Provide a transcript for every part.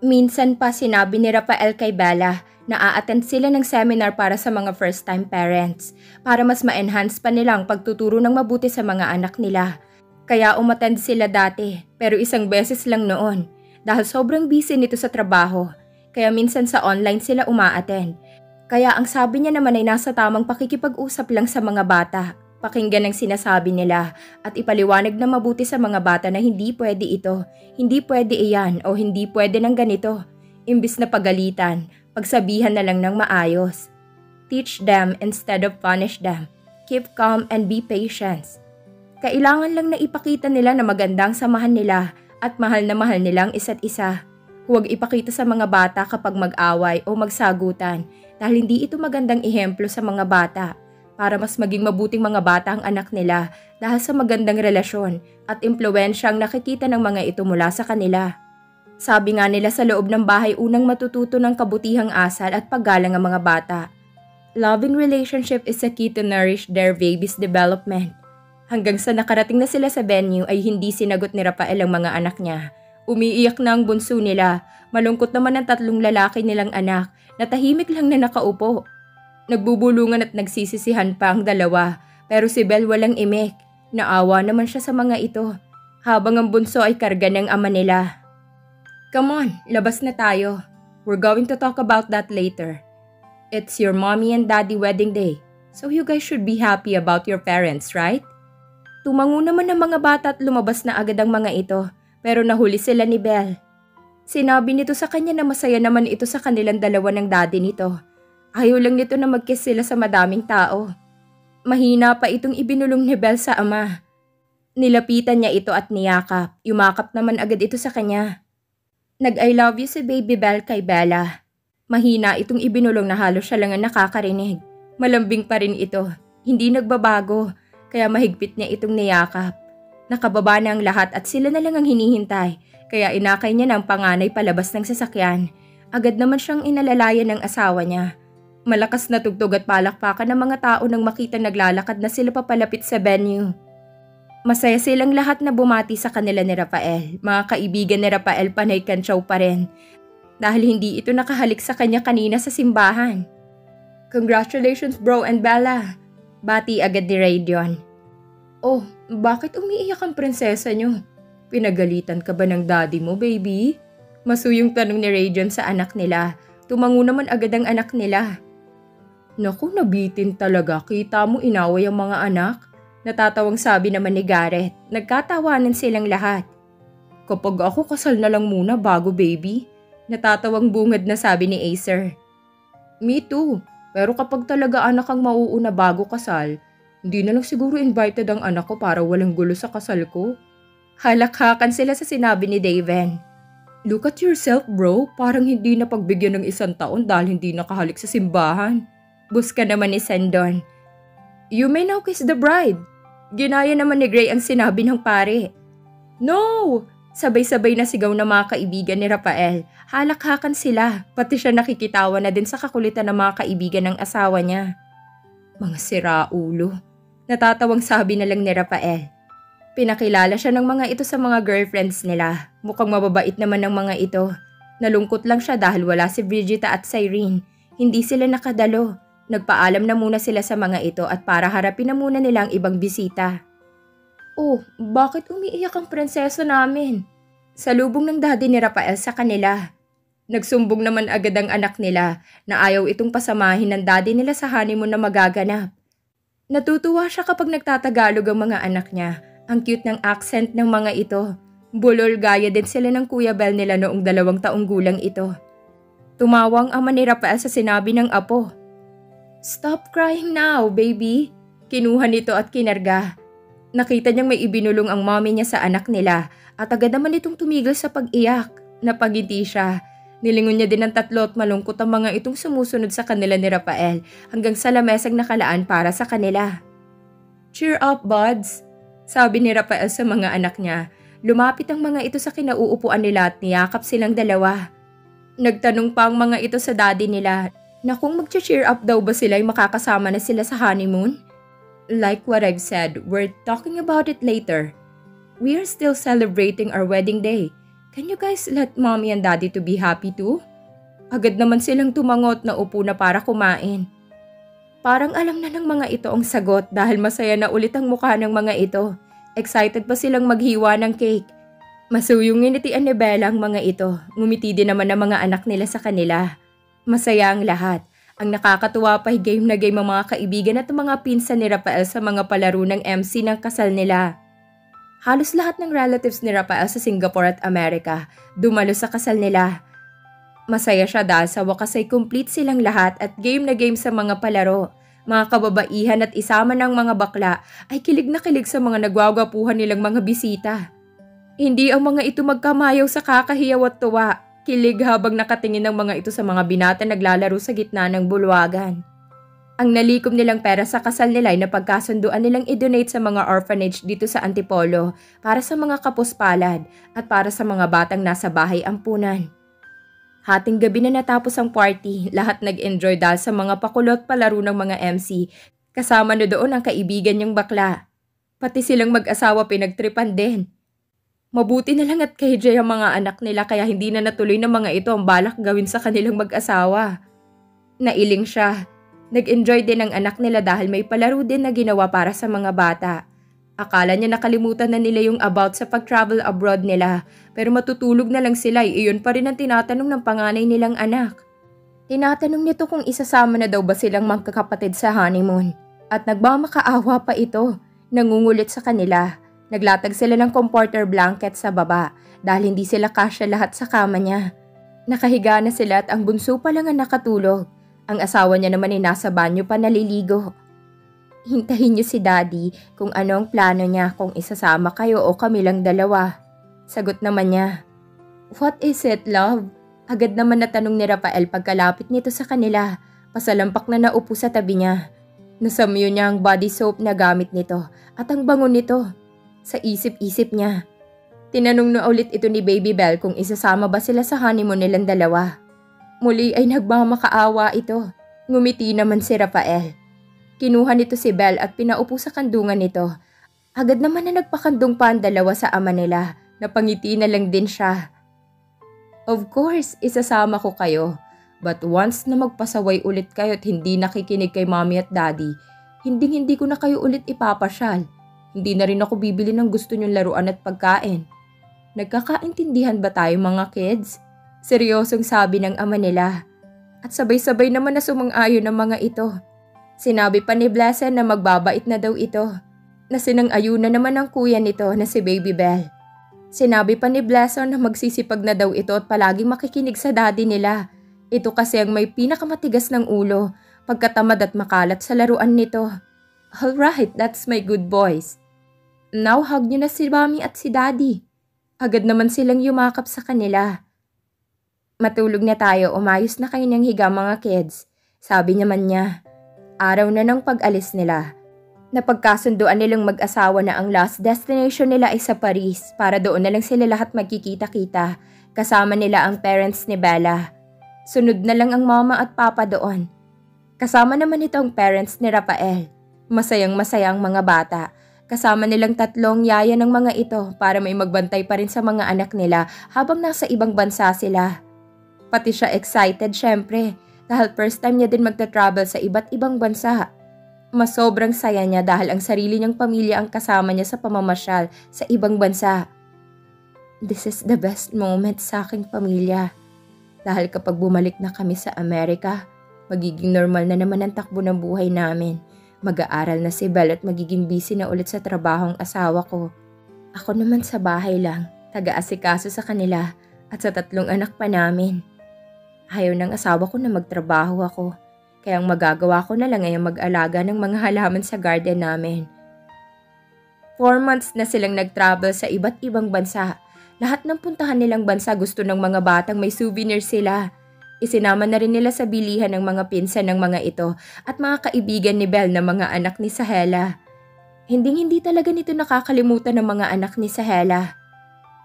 Minsan pa sinabi ni Rafael kay Bella na a-attend sila ng seminar para sa mga first-time parents para mas ma-enhance pa nilang pagtuturo ng mabuti sa mga anak nila. Kaya umattend sila dati pero isang beses lang noon dahil sobrang busy nito sa trabaho. Kaya minsan sa online sila uma-attend. Kaya ang sabi niya naman ay nasa tamang pakikipag-usap lang sa mga bata. Pakinggan ang sinasabi nila at ipaliwanag na mabuti sa mga bata na hindi pwede ito, hindi pwede iyan o hindi pwede ng ganito. Imbis na pagalitan, pagsabihan na lang ng maayos. Teach them instead of punish them. Keep calm and be patient. Kailangan lang na ipakita nila na magandang samahan nila at mahal na mahal nilang isa't isa. Huwag ipakita sa mga bata kapag mag-away o magsagutan dahil hindi ito magandang ehemplo sa mga bata. Para mas maging mabuting mga bata ang anak nila dahil sa magandang relasyon at impluwensyang nakikita ng mga ito mula sa kanila. Sabi nga nila sa loob ng bahay unang matututo ng kabutihang asal at paggalang ang mga bata. Loving relationship is a key to nourish their baby's development. Hanggang sa nakarating na sila sa venue ay hindi sinagot ni Rafael ang mga anak niya. Umiiyak na ang bunso nila. Malungkot naman ang tatlong lalaki nilang anak na tahimik lang na nakaupo. Nagbubulungan at nagsisisihan pa ang dalawa pero si Belle walang imik. Naawa naman siya sa mga ito habang ang bunso ay karga ng ama nila. Come on, labas na tayo. We're going to talk about that later. It's your mommy and daddy wedding day, so you guys should be happy about your parents, right? Tumango naman ang mga bata at lumabas na agad ang mga ito pero nahuli sila ni Belle. Sinabi nito sa kanya na masaya naman ito sa kanilang dalawa ng daddy nito. Ayaw lang nito na mag-kiss sila sa madaming tao. Mahina pa itong ibinulong ni Belle sa ama. Nilapitan niya ito at niyakap. Yumakap naman agad ito sa kanya. Nag-I love you si Baby Belle kay Bella. Mahina itong ibinulong na halos siya lang ang nakakarinig. Malambing pa rin ito. Hindi nagbabago. Kaya mahigpit niya itong niyakap. Nakababa na ang lahat at sila na lang ang hinihintay. Kaya inakay niya ng panganay palabas ng sasakyan. Agad naman siyang inalalayan ng asawa niya. Malakas na tugtog at palakpakan ng mga tao nang makita naglalakad na sila papalapit sa venue. Masaya silang lahat na bumati sa kanila ni Rafael. Mga kaibigan ni Rafael panay kantsaw pa rin dahil hindi ito nakahalik sa kanya kanina sa simbahan. Congratulations bro and Bella! Bati agad ni Radion. Oh, bakit umiiyak ang prinsesa niyo? Pinagalitan ka ba ng daddy mo, baby? Masuyong tanong ni Radion sa anak nila. Tumango naman agad ang anak nila. Naku, nabitin talaga. Kita mo inaway ang mga anak. Natatawang sabi naman ni Gareth. Nagkatawanan silang lahat. Kapag ako kasal na lang muna bago baby. Natatawang bungad na sabi ni Acer. Me too. Pero kapag talaga anak ang mauuna bago kasal, hindi na lang siguro invited ang anak ko para walang gulo sa kasal ko. Halakhakan sila sa sinabi ni Daven. Look at yourself bro, parang hindi na pagbigyan ng 1 taon dahil hindi nakahalik sa simbahan. Buska naman ni Sendon. You may now kiss the bride. Ginaya naman ni Gray ang sinabi ng pare. No! Sabay-sabay na sigaw ng mga kaibigan ni Rafael. Halakhakan sila, pati siya nakikitawa na din sa kakulitan ng mga kaibigan ng asawa niya. Mga siraulo. Natatawang sabi na lang ni Rafael. Pinakilala siya ng mga ito sa mga girlfriends nila. Mukhang mababait naman ng mga ito. Nalungkot lang siya dahil wala si Brigida at Cyrene. Hindi sila nakadalo. Nagpaalam na muna sila sa mga ito at para harapin na muna nila ang ibang bisita. Oh, bakit umiiyak ang prinsesa namin? Salubong ng daddy ni Rafael sa kanila. Nagsumbong naman agad ang anak nila na ayaw itong pasamahin ng daddy nila sa honeymoon na magaganap. Natutuwa siya kapag nagtatagalog ang mga anak niya. Ang cute ng accent ng mga ito. Bulol gaya din sila ng Kuya Bel nila noong 2 taong gulang ito. Tumawang ama ni Rafael sa sinabi ng apo. Stop crying now, baby. Kinuha nito at kinarga. Nakita niyang may ibinulong ang mommy niya sa anak nila at agad naman itong tumigil sa pag-iyak. Napagiti siya. Nilingon niya din ng 3 at malungkot ang mga itong sumusunod sa kanila ni Rafael hanggang sa lamesang nakalaan para sa kanila. Cheer up, buds. Sabi ni Rafael sa mga anak niya. Lumapit ang mga ito sa kinauupuan nila at niyakap silang dalawa. Nagtanong pa ang mga ito sa daddy nila na kung mag-cheer up daw ba sila ay makakasama na sila sa honeymoon. Like what I've said, we're talking about it later. We are still celebrating our wedding day. Can you guys let mommy and daddy to be happy too? Agad naman silang tumangot na upo na para kumain. Parang alam na ng mga ito ang sagot dahil masaya na ulit ang mukha ng mga ito. Excited pa silang maghiwa ng cake. Masuyong nginitian ni Bella ang mga ito. Ngumiti din naman ang mga anak nila sa kanila. Masaya ang lahat. Ang nakakatuwa pa game na game ang mga kaibigan at mga pinsan ni Rafael sa mga palaro ng MC ng kasal nila. Halos lahat ng relatives ni Rafael sa Singapore at Amerika dumalo sa kasal nila. Masaya siya dahil sa wakas ay complete silang lahat at game na game sa mga palaro. Mga kababaihan at isama ng mga bakla ay kilig na kilig sa mga nagwawagapuhan nilang mga bisita. Hindi ang mga ito magkamayaw sa kakahiyaw at tuwa. Kilig habang nakatingin ng mga ito sa mga binata naglalaro sa gitna ng bulwagan. Ang nalikom nilang pera sa kasal nila ay napagkasunduan nilang i-donate sa mga orphanage dito sa Antipolo para sa mga kapuspalad at para sa mga batang nasa bahay ampunan. Hating gabi na natapos ang party, lahat nag-enjoy dahil sa mga pakulot palaro ng mga MC. Kasama na doon ang kaibigan niyang bakla. Pati silang mag-asawa pinagtripan din. Mabuti na lang at KJ ang mga anak nila kaya hindi na natuloy ng mga ito ang balak gawin sa kanilang mag-asawa. Nailing siya. Nag-enjoy din ang anak nila dahil may palaro din na ginawa para sa mga bata. Akala niya nakalimutan na nila yung about sa pag-travel abroad nila pero matutulog na lang sila iyon pa rin ang tinatanong ng panganay nilang anak. Tinatanong nito kung isasama na daw ba silang magkakapatid sa honeymoon at nagmamakaawa pa ito, nangungulit sa kanila. Naglatag sila ng comforter blanket sa baba dahil hindi sila kasya lahat sa kama niya. Nakahiga na sila at ang bunso pa lang ang nakatulog. Ang asawa niya naman ay nasa banyo pa naliligo. Hintahin niyo si Daddy kung ano ang plano niya kung isasama kayo o kami lang dalawa. Sagot naman niya. What is it, love? Agad naman natanong ni Rafael pagkalapit nito sa kanila. Pasalampak na naupo sa tabi niya. Nasamyo niya ang body soap na gamit nito at ang bango nito. Sa isip-isip niya. Tinanong na ulit ito ni Baby Belle kung isasama ba sila sa honeymoon nilang dalawa. Muli ay nagmamakaawa ito. Ngumiti naman si Rafael. Kinuha nito si Belle at pinaupo sa kandungan nito. Agad naman na nagpakandong pa ang dalawa sa ama nila. Napangiti na lang din siya. Of course, isasama ko kayo. But once na magpasaway ulit kayo at hindi nakikinig kay mommy at daddy, hindi ko na kayo ulit ipapasyal. Hindi na rin ako bibili ng gusto niyong laruan at pagkain. Nagkakaintindihan ba tayo mga kids? Seryosong sabi ng ama nila. At sabay-sabay naman na sumang-ayon ng mga ito. Sinabi pa ni Blessed na magbabait na daw ito. Na sinang-ayuna naman ng kuya nito na si Baby Belle. Sinabi pa ni Blessed na magsisipag na daw ito at palaging makikinig sa daddy nila. Ito kasi ang may pinakamatigas ng ulo, pagkatamad at makalat sa laruan nito. Alright, that's my good boys. Now hug niyo na si mommy at si daddy. Agad naman silang yumakap sa kanila. Matulog na tayo, umayos na kayo ng higa mga kids. Sabi naman niya. Araw na ng pag-alis nila. Napagkasunduan nilang mag-asawa na ang last destination nila ay sa Paris para doon na lang sila lahat magkikita-kita. Kasama nila ang parents ni Bella. Sunod na lang ang mama at papa doon. Kasama naman ito ang parents ni Rafael. Masayang-masaya ang mga bata. Kasama nilang tatlong yaya ng mga ito para may magbantay pa rin sa mga anak nila habang nasa ibang bansa sila. Pati siya excited syempre dahil first time niya din magta-travel sa iba't ibang bansa. Mas sobrang saya niya dahil ang sarili niyang pamilya ang kasama niya sa pamamasyal sa ibang bansa. This is the best moment sa aking pamilya. Dahil kapag bumalik na kami sa Amerika, magiging normal na naman ang takbo ng buhay namin. Mag-aaral na si Belle at magiging busy na ulit sa trabahong asawa ko. Ako naman sa bahay lang, taga-asikaso sa kanila at sa tatlong anak pa namin. Ayaw ng asawa ko na magtrabaho ako, kaya ang magagawa ko na lang ay mag-alaga ng mga halaman sa garden namin. 4 months na silang nag-travel sa iba't ibang bansa. Lahat ng puntahan nilang bansa gusto ng mga batang may souvenir sila. Isinama na rin nila sa bilihan ng mga pinsan ng mga ito at mga kaibigan ni Belle na mga anak ni Sahela. Hindi talaga nito nakakalimutan ng mga anak ni Sahela.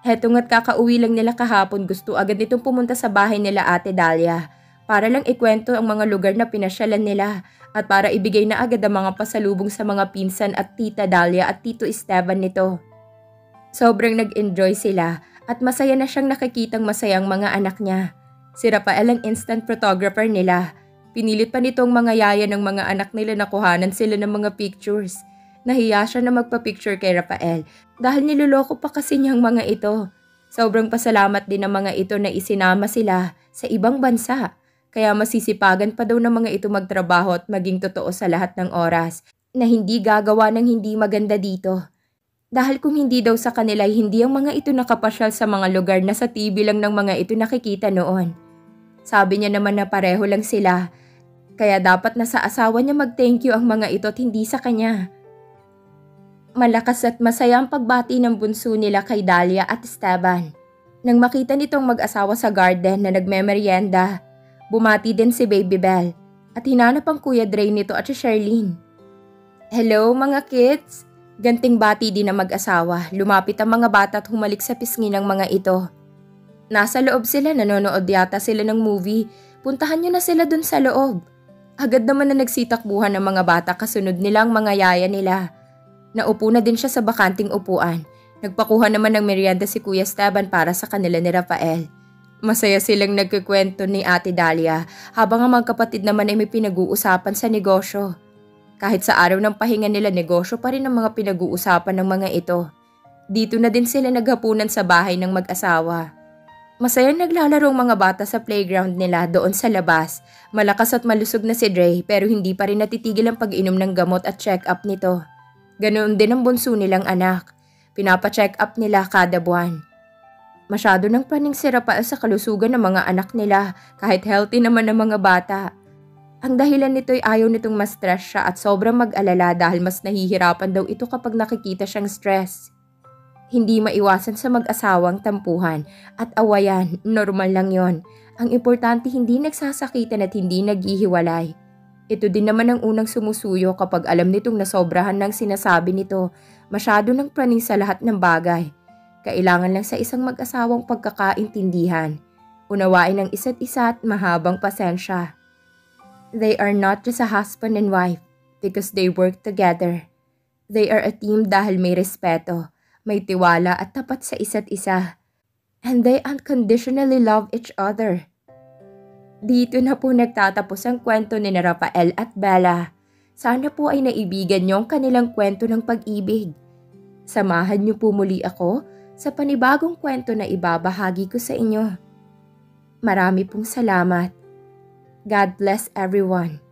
Heto nga't kakauwi lang nila kahapon, gusto agad nitong pumunta sa bahay nila Ate Dahlia para lang ikwento ang mga lugar na pinasyalan nila at para ibigay na agad ang mga pasalubong sa mga pinsan at Tita Dahlia at Tito Esteban nito. Sobrang nag-enjoy sila at masaya na siyang nakikitang masayang mga anak niya. Si Rafael ang instant photographer nila. Pinilit pa nitong mga yaya ng mga anak nila na kuhanan sila ng mga pictures. Nahiya siya na magpa-picture kay Rafael dahil niloloko pa kasi niyang mga ito. Sobrang pasalamat din ng mga ito na isinama sila sa ibang bansa. Kaya masisipagan pa daw ng mga ito magtrabaho at maging totoo sa lahat ng oras na hindi gagawa ng hindi maganda dito. Dahil kung hindi daw sa kanila, hindi ang mga ito nakapasyal sa mga lugar na sa TV lang ng mga ito nakikita noon. Sabi niya naman na pareho lang sila, kaya dapat na sa asawa niya mag-thank you ang mga ito at hindi sa kanya. Malakas at masaya ang pagbati ng bunso nila kay Dalia at Esteban. Nang makita nitong mag-asawa sa garden na nagmemeryenda, bumati din si Baby Belle at hinanap ang Kuya Dre nito at si Charlene. Hello mga kids! Ganting bati din ng mag-asawa, lumapit ang mga bata at humalik sa pisngi ng mga ito. Nasa loob sila, nanonood yata sila ng movie. Puntahan nyo na sila dun sa loob. Agad naman na nagsitakbuhan ng mga bata kasunod nila ang mga yaya nila. Naupo na din siya sa bakanting upuan. Nagpakuha naman ng merienda si Kuya Esteban para sa kanila ni Rafael. Masaya silang nagkikwento ni Ate Dalia habang ang mga kapatid naman ay may pinag-uusapan sa negosyo. Kahit sa araw ng pahinga nila, negosyo pa rin ang mga pinag-uusapan ng mga ito. Dito na din sila naghapunan sa bahay ng mag-asawa. Masayang naglalaro ang mga bata sa playground nila doon sa labas. Malakas at malusog na si Dre pero hindi pa rin natitigil ang pag-inom ng gamot at check-up nito. Ganoon din ang bunso nilang anak. Pinapa-check up nila kada buwan. Masyado nang praning si Rafael sa kalusugan ng mga anak nila kahit healthy naman ang mga bata. Ang dahilan nito ay ayaw nitong ma-stress siya at sobrang mag-alala dahil mas nahihirapan daw ito kapag nakikita siyang stress. Hindi maiwasan sa mag-asawang tampuhan at awayan, normal lang yon. Ang importante hindi nagsasakitan at hindi naghihiwalay. Ito din naman ang unang sumusuyo kapag alam nitong nasobrahan ng sinasabi nito, masyado nang praning sa lahat ng bagay. Kailangan lang sa isang mag-asawang pagkakaintindihan. Unawain ang isa't isa at mahabang pasensya. They are not just a husband and wife because they work together. They are a team dahil may respeto, may tiwala at tapat sa isa't isa. And they unconditionally love each other. Dito na po nagtatapos ang kwento ni Rafael at Bella. Sana po ay naibigan niyo ang kanilang kwento ng pag-ibig. Samahan niyo po muli ako sa panibagong kwento na ibabahagi ko sa inyo. Marami pong salamat. God bless everyone.